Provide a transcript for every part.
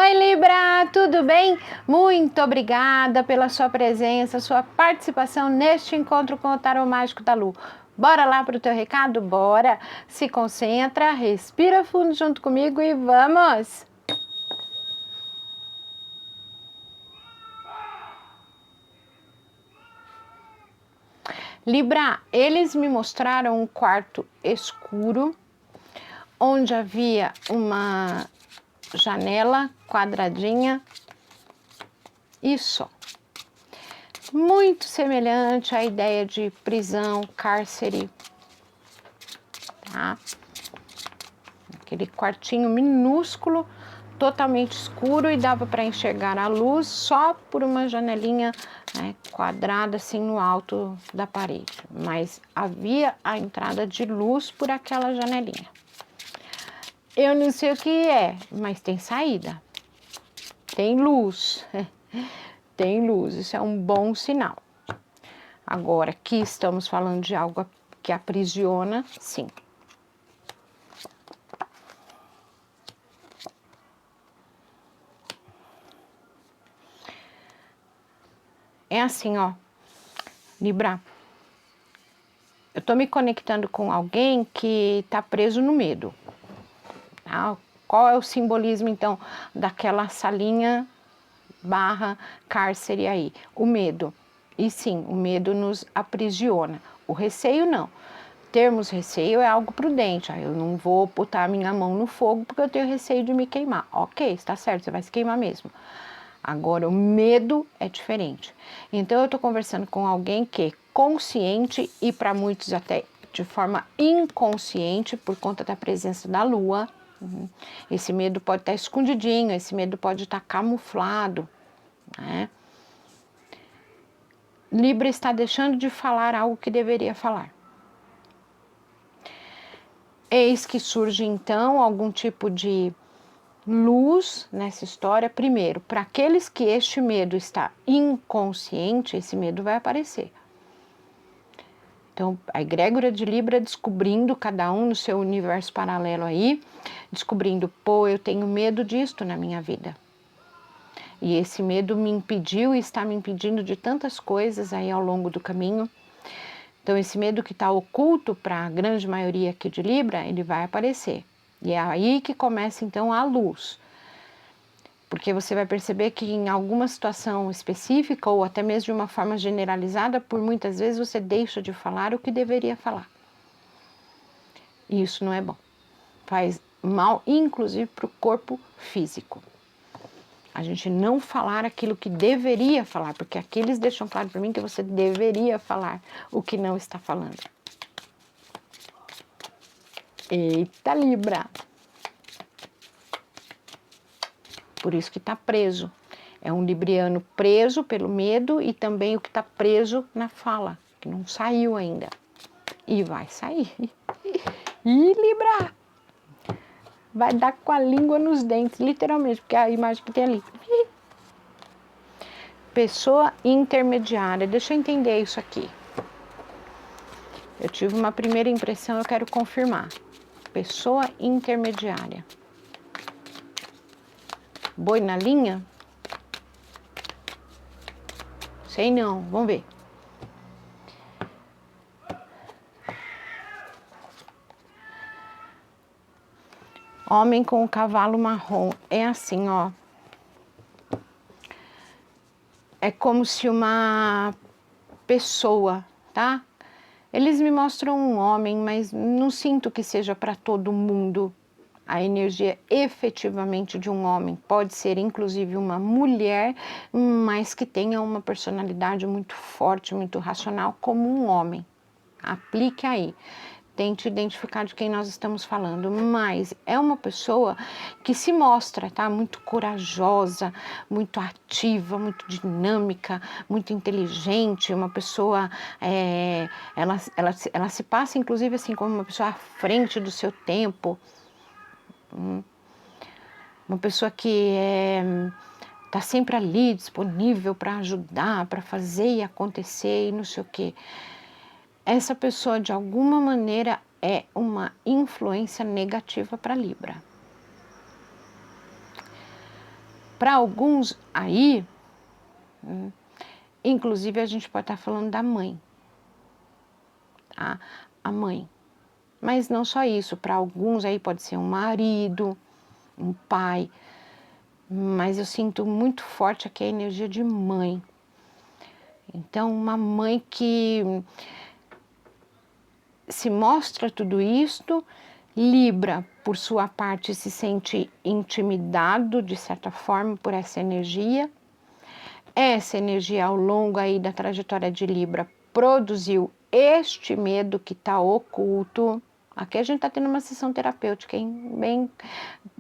Oi Libra, tudo bem? Muito obrigada pela sua presença, sua participação neste encontro com o Tarô Mágico da Lu. Bora lá para o teu recado? Bora! Se concentra, respira fundo junto comigo e vamos! Libra, eles me mostraram um quarto escuro, onde havia uma janela quadradinha e só. Muito semelhante à ideia de prisão, cárcere, tá? Aquele quartinho minúsculo, totalmente escuro e dava para enxergar a luz só por uma janelinha, né, quadrada assim no alto da parede, mas havia a entrada de luz por aquela janelinha. Eu não sei o que é, mas tem saída, tem luz, tem luz, isso é um bom sinal. Agora, aqui estamos falando de algo que aprisiona, sim. É assim, ó, Libra, eu tô me conectando com alguém que tá preso no medo. Tá? Qual é o simbolismo, então, daquela salinha barra cárcere aí? O medo. E sim, o medo nos aprisiona. O receio, não. Termos receio é algo prudente. Eu não vou botar a minha mão no fogo porque eu tenho receio de me queimar. Ok, está certo, você vai se queimar mesmo. Agora, o medo é diferente. Então, eu estou conversando com alguém que é consciente e para muitos até de forma inconsciente por conta da presença da lua. Esse medo pode estar escondidinho, esse medo pode estar camuflado, né? Libra está deixando de falar algo que deveria falar. Eis que surge então algum tipo de luz nessa história. Primeiro, para aqueles que este medo está inconsciente, esse medo vai aparecer. Então, a egrégora de Libra descobrindo cada um no seu universo paralelo aí, descobrindo, pô, eu tenho medo disto na minha vida. E esse medo me impediu e está me impedindo de tantas coisas aí ao longo do caminho. Então, esse medo que está oculto para a grande maioria aqui de Libra, ele vai aparecer. E é aí que começa, então, a luz. Porque você vai perceber que em alguma situação específica, ou até mesmo de uma forma generalizada, por muitas vezes você deixa de falar o que deveria falar. E isso não é bom. Faz mal, inclusive, para o corpo físico. A gente não falar aquilo que deveria falar, porque aqui eles deixam claro para mim que você deveria falar o que não está falando. Eita, Libra! Por isso que está preso. É um libriano preso pelo medo e também o que está preso na fala, que não saiu ainda. E vai sair. Ih, Libra! Vai dar com a língua nos dentes, literalmente, porque é a imagem que tem ali. Pessoa intermediária. Deixa eu entender isso aqui. Eu tive uma primeira impressão, eu quero confirmar. Pessoa intermediária. Boi na linha? Sei não, vamos ver. Homem com o cavalo marrom. É assim, ó. É como se uma pessoa, tá? Eles me mostram um homem, mas não sinto que seja para todo mundo a energia efetivamente de um homem. Pode ser inclusive uma mulher, mas que tenha uma personalidade muito forte, muito racional, como um homem. Aplique aí. Tente identificar de quem nós estamos falando, mas é uma pessoa que se mostra, tá? Muito corajosa, muito ativa, muito dinâmica, muito inteligente, uma pessoa, ela se passa inclusive assim como uma pessoa à frente do seu tempo, uma pessoa que tá sempre ali disponível para ajudar, para fazer e acontecer e não sei o quê. Essa pessoa, de alguma maneira, é uma influência negativa para Libra. Para alguns aí, inclusive a gente pode estar falando da mãe, tá? A mãe. Mas não só isso, para alguns aí pode ser um marido, um pai, mas eu sinto muito forte aqui a energia de mãe. Então, uma mãe que se mostra tudo isto, Libra, por sua parte, se sente intimidado, de certa forma, por essa energia. Essa energia, ao longo aí da trajetória de Libra, produziu este medo que está oculto. Aqui a gente está tendo uma sessão terapêutica, hein? Bem,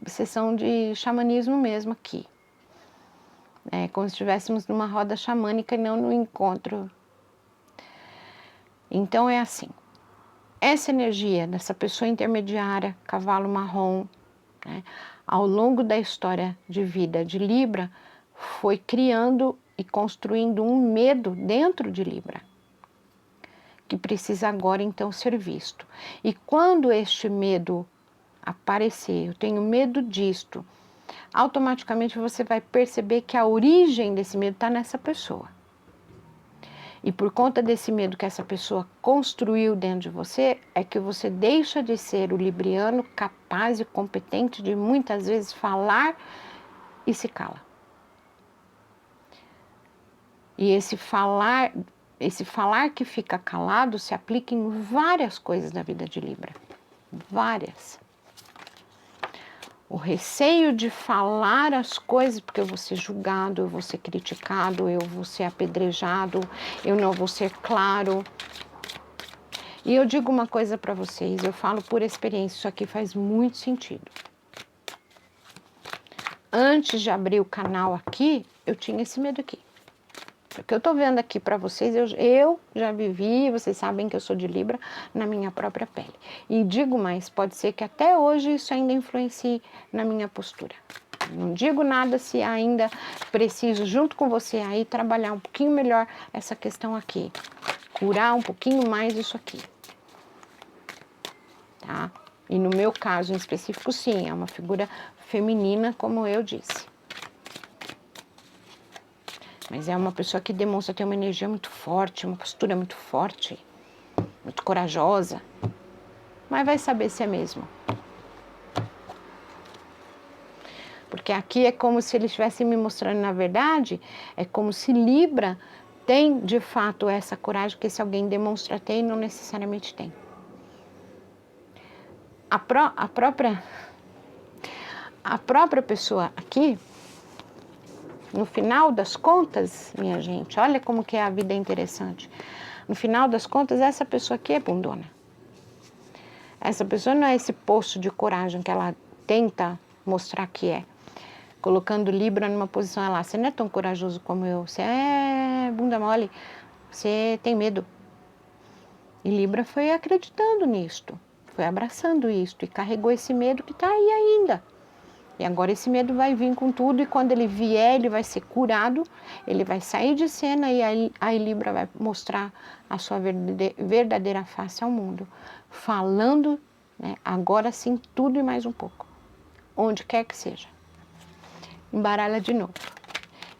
sessão de xamanismo mesmo aqui. É como se estivéssemos numa roda xamânica e não no encontro. Então é assim. Essa energia dessa pessoa intermediária, cavalo marrom, né, ao longo da história de vida de Libra, foi criando e construindo um medo dentro de Libra, que precisa agora então ser visto. E quando este medo aparecer, eu tenho medo disto, automaticamente você vai perceber que a origem desse medo está nessa pessoa. E por conta desse medo que essa pessoa construiu dentro de você, é que você deixa de ser o libriano capaz e competente de muitas vezes falar e se cala. E esse falar que fica calado se aplica em várias coisas da vida de Libra. Várias. O receio de falar as coisas, porque eu vou ser julgado, eu vou ser criticado, eu vou ser apedrejado, eu não vou ser claro. E eu digo uma coisa para vocês, eu falo por experiência, isso aqui faz muito sentido. Antes de abrir o canal aqui, eu tinha esse medo aqui. O que eu tô vendo aqui para vocês, eu já vivi, vocês sabem que eu sou de Libra, na minha própria pele. E digo mais, pode ser que até hoje isso ainda influencie na minha postura. Não digo nada se ainda preciso, junto com você aí, trabalhar um pouquinho melhor essa questão aqui. Curar um pouquinho mais isso aqui. Tá? E no meu caso em específico, sim, é uma figura feminina, como eu disse. Mas é uma pessoa que demonstra ter uma energia muito forte, uma postura muito forte, muito corajosa. Mas vai saber se é mesmo. Porque aqui é como se ele estivesse me mostrando, na verdade, é como se Libra tem, de fato, essa coragem que se alguém demonstra ter e não necessariamente tem. A própria pessoa aqui, no final das contas, minha gente, olha como que a vida é interessante. No final das contas, essa pessoa aqui é bundona. Essa pessoa não é esse poço de coragem que ela tenta mostrar que é. Colocando Libra numa posição, ela, você não é tão corajoso como eu, você é bunda mole, você tem medo. E Libra foi acreditando nisto, foi abraçando isto e carregou esse medo que está aí ainda. E agora esse medo vai vir com tudo e quando ele vier, ele vai ser curado, ele vai sair de cena e aí Libra vai mostrar a sua verdadeira face ao mundo. Falando, né, agora sim, tudo e mais um pouco. Onde quer que seja. Embaralha de novo.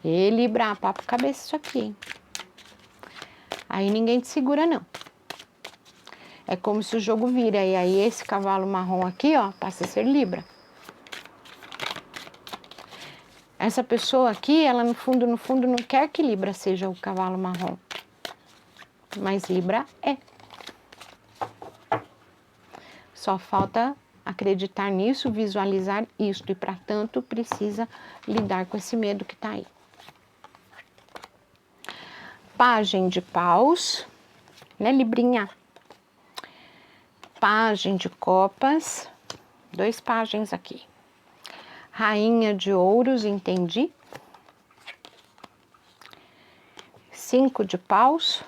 E Libra, papo cabeça isso aqui, hein? Aí ninguém te segura, não. É como se o jogo vira. E aí esse cavalo marrom aqui, ó, passa a ser Libra. Essa pessoa aqui, ela no fundo, não quer que Libra seja o cavalo marrom. Mas Libra é. Só falta acreditar nisso, visualizar isto. E, para tanto, precisa lidar com esse medo que está aí. Pagem de paus, né, Librinha? Pagem de copas, 2 pagens aqui. Rainha de ouros, entendi. 5 de paus.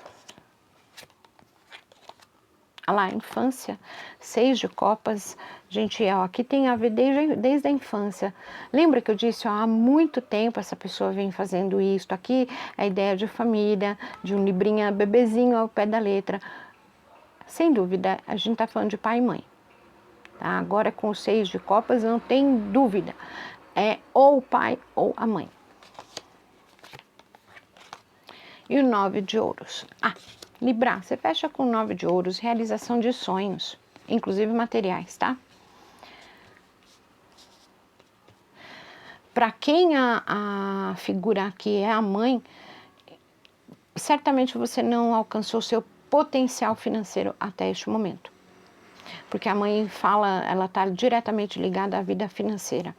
Olha lá, infância. 6 de copas. Gente, ó, aqui tem a ver desde a infância. Lembra que eu disse, ó, há muito tempo essa pessoa vem fazendo isso. Aqui é a ideia de família, de um Librinha bebezinho ao pé da letra. Sem dúvida, a gente tá falando de pai e mãe. Tá? Agora com os 6 de copas, não tem dúvida. é ou o pai ou a mãe. E o 9 de ouros. Libra, você fecha com o 9 de ouros, realização de sonhos, inclusive materiais, tá? Para quem a figura aqui é a mãe, certamente você não alcançou seu potencial financeiro até este momento. Porque a mãe fala, ela está diretamente ligada à vida financeira.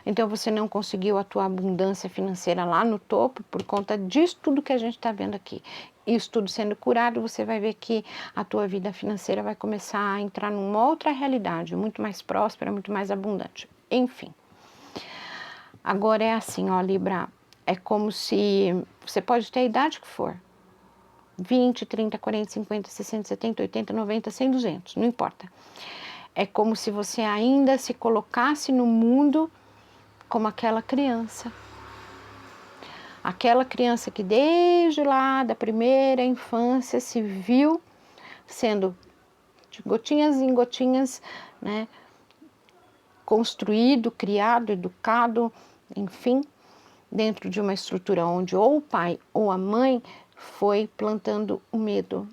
Então você não conseguiu a tua abundância financeira lá no topo por conta disso tudo que a gente está vendo aqui. Isso tudo sendo curado, você vai ver que a tua vida financeira vai começar a entrar numa outra realidade, muito mais próspera, muito mais abundante. Enfim. Agora é assim, ó, Libra, é como se você pode ter a idade que for. 20, 30, 40, 50, 60, 70, 80, 90, 100, 200, não importa. É como se você ainda se colocasse no mundo como aquela criança. Aquela criança que desde lá da primeira infância se viu sendo de gotinhas em gotinhas, né, construído, criado, educado, enfim, dentro de uma estrutura onde ou o pai ou a mãe foi plantando o medo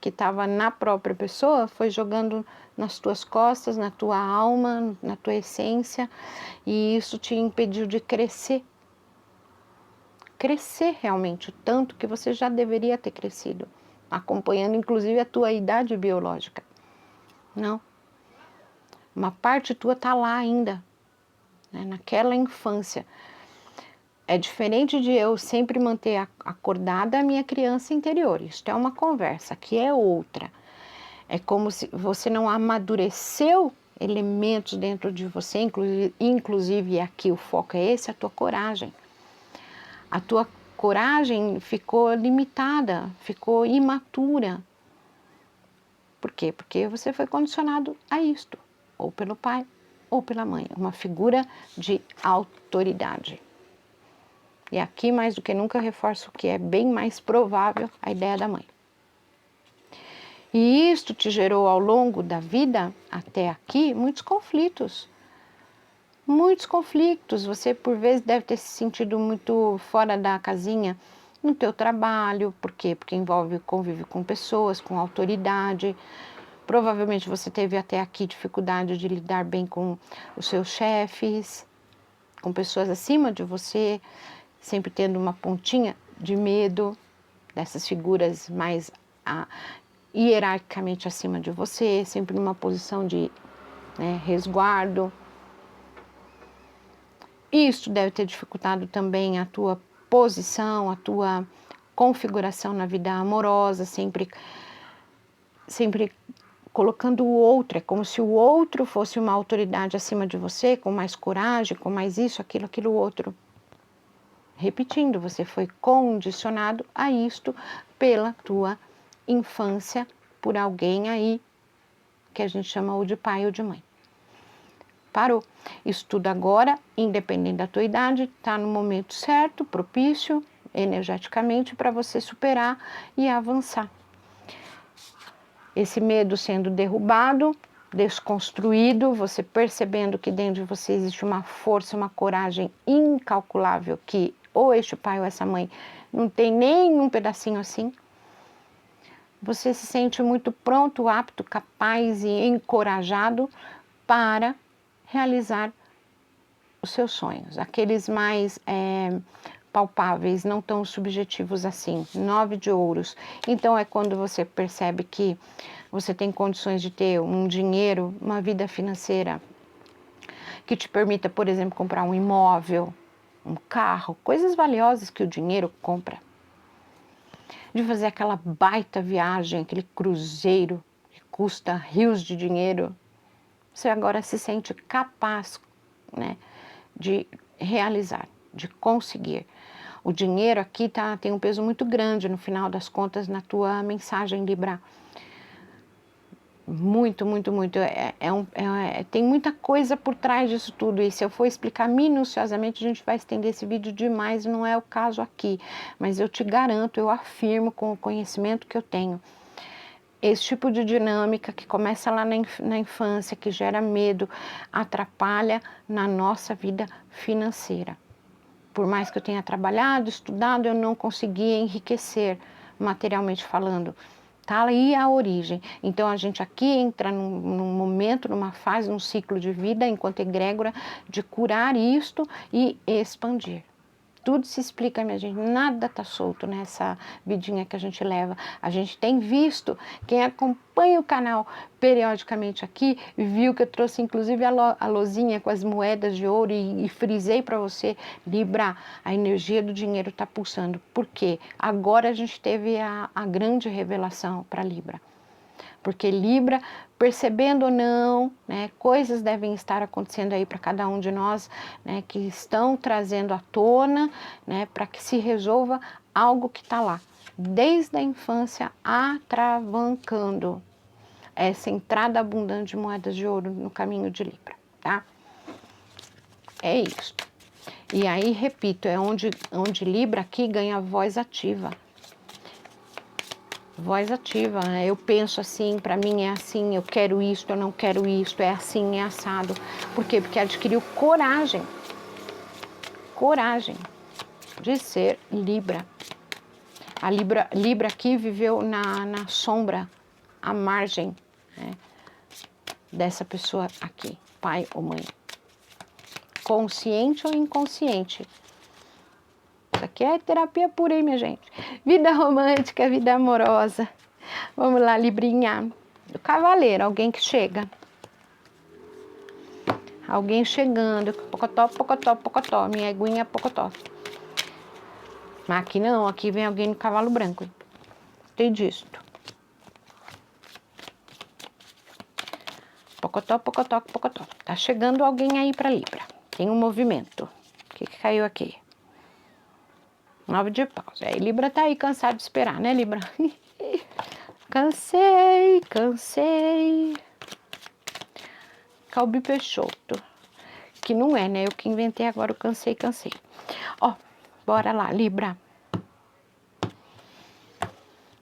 que estava na própria pessoa, foi jogando nas tuas costas, na tua alma, na tua essência, e isso te impediu de crescer. Crescer realmente o tanto que você já deveria ter crescido, acompanhando inclusive a tua idade biológica. Não. Uma parte tua está lá ainda, né, naquela infância. É diferente de eu sempre manter acordada a minha criança interior. Isto é uma conversa, aqui é outra. É como se você não amadureceu elementos dentro de você, inclusive aqui o foco é esse, a tua coragem. A tua coragem ficou limitada, ficou imatura. Por quê? Porque você foi condicionado a isto, ou pelo pai ou pela mãe, uma figura de autoridade. E aqui, mais do que nunca, eu reforço que é bem mais provável a ideia da mãe. E isto te gerou ao longo da vida, até aqui, muitos conflitos. Muitos conflitos. Você, por vezes, deve ter se sentido muito fora da casinha no teu trabalho. Por quê? Porque envolve convívio com pessoas, com autoridade. Provavelmente você teve até aqui dificuldade de lidar bem com os seus chefes, com pessoas acima de você, sempre tendo uma pontinha de medo dessas figuras mais hierarquicamente acima de você, sempre numa posição de, né, resguardo. Isso deve ter dificultado também a tua posição, a tua configuração na vida amorosa, sempre colocando o outro, é como se o outro fosse uma autoridade acima de você, com mais coragem, com mais isso, aquilo outro. Repetindo, você foi condicionado a isto pela tua infância, por alguém aí que a gente chama ou de pai ou de mãe. Parou. Isso tudo agora, independente da tua idade, está no momento certo, propício, energeticamente, para você superar e avançar. Esse medo sendo derrubado, desconstruído, você percebendo que dentro de você existe uma força, uma coragem incalculável que ou este pai ou essa mãe não tem nem um pedacinho assim. Você se sente muito pronto, apto, capaz e encorajado para realizar os seus sonhos, aqueles mais palpáveis, não tão subjetivos assim. 9 de ouros. Então é quando você percebe que você tem condições de ter um dinheiro, uma vida financeira que te permita, por exemplo, comprar um imóvel, um carro, coisas valiosas que o dinheiro compra. De fazer aquela baita viagem, aquele cruzeiro que custa rios de dinheiro. Você agora se sente capaz, né, de realizar, de conseguir. O dinheiro aqui tem um peso muito grande, no final das contas, na tua mensagem, Libra. Muito, muito, muito. Tem muita coisa por trás disso tudo. E se eu for explicar minuciosamente, a gente vai estender esse vídeo demais, não é o caso aqui. Mas eu te garanto, eu afirmo com o conhecimento que eu tenho, esse tipo de dinâmica que começa lá na infância, que gera medo, atrapalha na nossa vida financeira. Por mais que eu tenha trabalhado, estudado, eu não conseguia enriquecer materialmente falando. Tá aí a origem. Então a gente aqui entra num momento, numa fase, num ciclo de vida, enquanto egrégora, de curar isto e expandir. Tudo se explica, minha gente, nada está solto nessa vidinha que a gente leva. A gente tem visto, quem acompanha o canal periodicamente aqui, viu que eu trouxe inclusive a lozinha com as moedas de ouro e frisei para você, Libra, a energia do dinheiro está pulsando. Por quê? Agora a gente teve a grande revelação para Libra. Porque Libra, percebendo ou não, né, coisas devem estar acontecendo aí para cada um de nós, né, que estão trazendo à tona, né, para que se resolva algo que está lá, desde a infância, atravancando essa entrada abundante de moedas de ouro no caminho de Libra, tá? É isso. E aí, repito, é onde Libra aqui ganha voz ativa. Voz ativa, né? Eu penso assim, para mim é assim, eu quero isto, eu não quero isto, é assim, é assado. Por quê? Porque adquiriu coragem de ser Libra. A Libra aqui viveu na sombra, à margem, né, dessa pessoa aqui, pai ou mãe. Consciente ou inconsciente. Isso aqui é terapia pura, hein, minha gente? Vida romântica, vida amorosa. Vamos lá, Librinha. O cavaleiro, alguém que chega. Alguém chegando. Pocotó, pocotó, pocotó. Minha eguinha pocotó. Mas aqui não, aqui vem alguém no cavalo branco. Tem disto. Pocotó, pocotó, pocotó. Tá chegando alguém aí pra Libra. Tem um movimento. O que caiu aqui? 9 de paus. Aí Libra tá aí cansado de esperar, né, Libra? Cansei. Calbi Peixoto. Que não é, né? Eu que inventei agora o cansei. Ó, bora lá, Libra.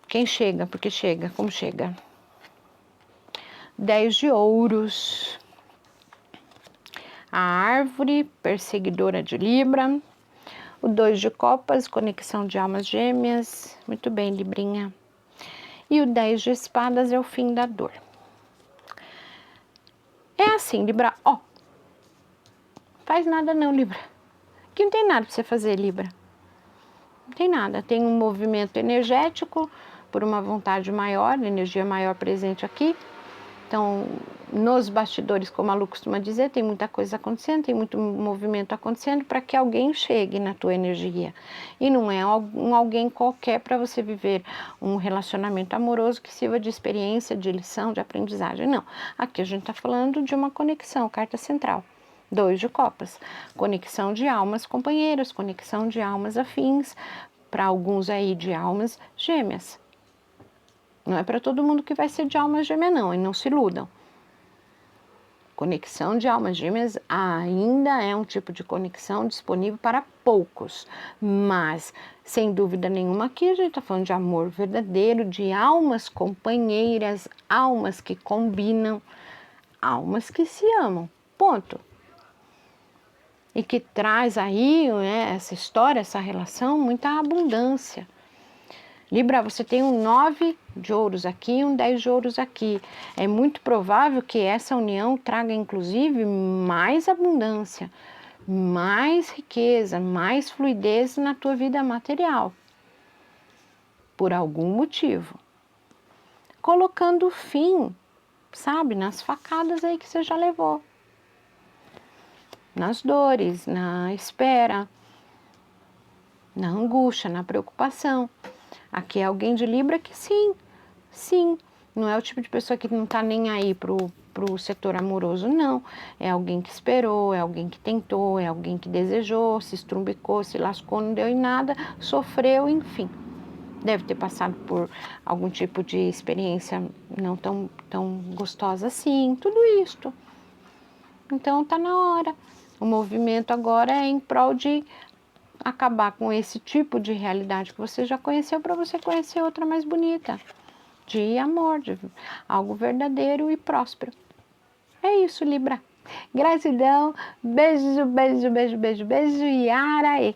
Quem chega? Porque chega. Como chega? 10 de ouros. A árvore, perseguidora de Libra. O 2 de copas, conexão de almas gêmeas. Muito bem, Librinha. E o 10 de espadas é o fim da dor. É assim, Libra, ó. Faz nada não, Libra. Aqui não tem nada pra você fazer, Libra. Não tem nada. Tem um movimento energético por uma vontade maior, energia maior presente aqui. Então, nos bastidores, como a Lu costuma dizer, tem muita coisa acontecendo, tem muito movimento acontecendo para que alguém chegue na tua energia. E não é alguém qualquer para você viver um relacionamento amoroso que sirva de experiência, de lição, de aprendizagem. Não. Aqui a gente está falando de uma conexão, carta central. 2 de copas. Conexão de almas companheiras, conexão de almas afins, para alguns aí de almas gêmeas. Não é para todo mundo que vai ser de alma gêmea, não, e não se iludam. Conexão de almas gêmeas ainda é um tipo de conexão disponível para poucos, mas, sem dúvida nenhuma, aqui a gente está falando de amor verdadeiro, de almas companheiras, almas que combinam, almas que se amam, ponto. E que traz aí, né, essa história, essa relação, muita abundância. Libra, você tem um 9 de ouros aqui e um 10 de ouros aqui. É muito provável que essa união traga, inclusive, mais abundância, mais riqueza, mais fluidez na tua vida material. Por algum motivo. Colocando fim, sabe, nas facadas aí que você já levou. Nas dores, na espera, na angústia, na preocupação. Aqui é alguém de Libra que sim, não é o tipo de pessoa que não tá nem aí pro setor amoroso, não. É alguém que esperou, é alguém que tentou, é alguém que desejou, se estrumbicou, se lascou, não deu em nada, sofreu, enfim. Deve ter passado por algum tipo de experiência não tão gostosa assim, tudo isto. Então tá na hora. O movimento agora é em prol de acabar com esse tipo de realidade que você já conheceu para você conhecer outra mais bonita. de amor, de algo verdadeiro e próspero. É isso, Libra. Gratidão, beijo, beijo, beijo, beijo, beijo e araê.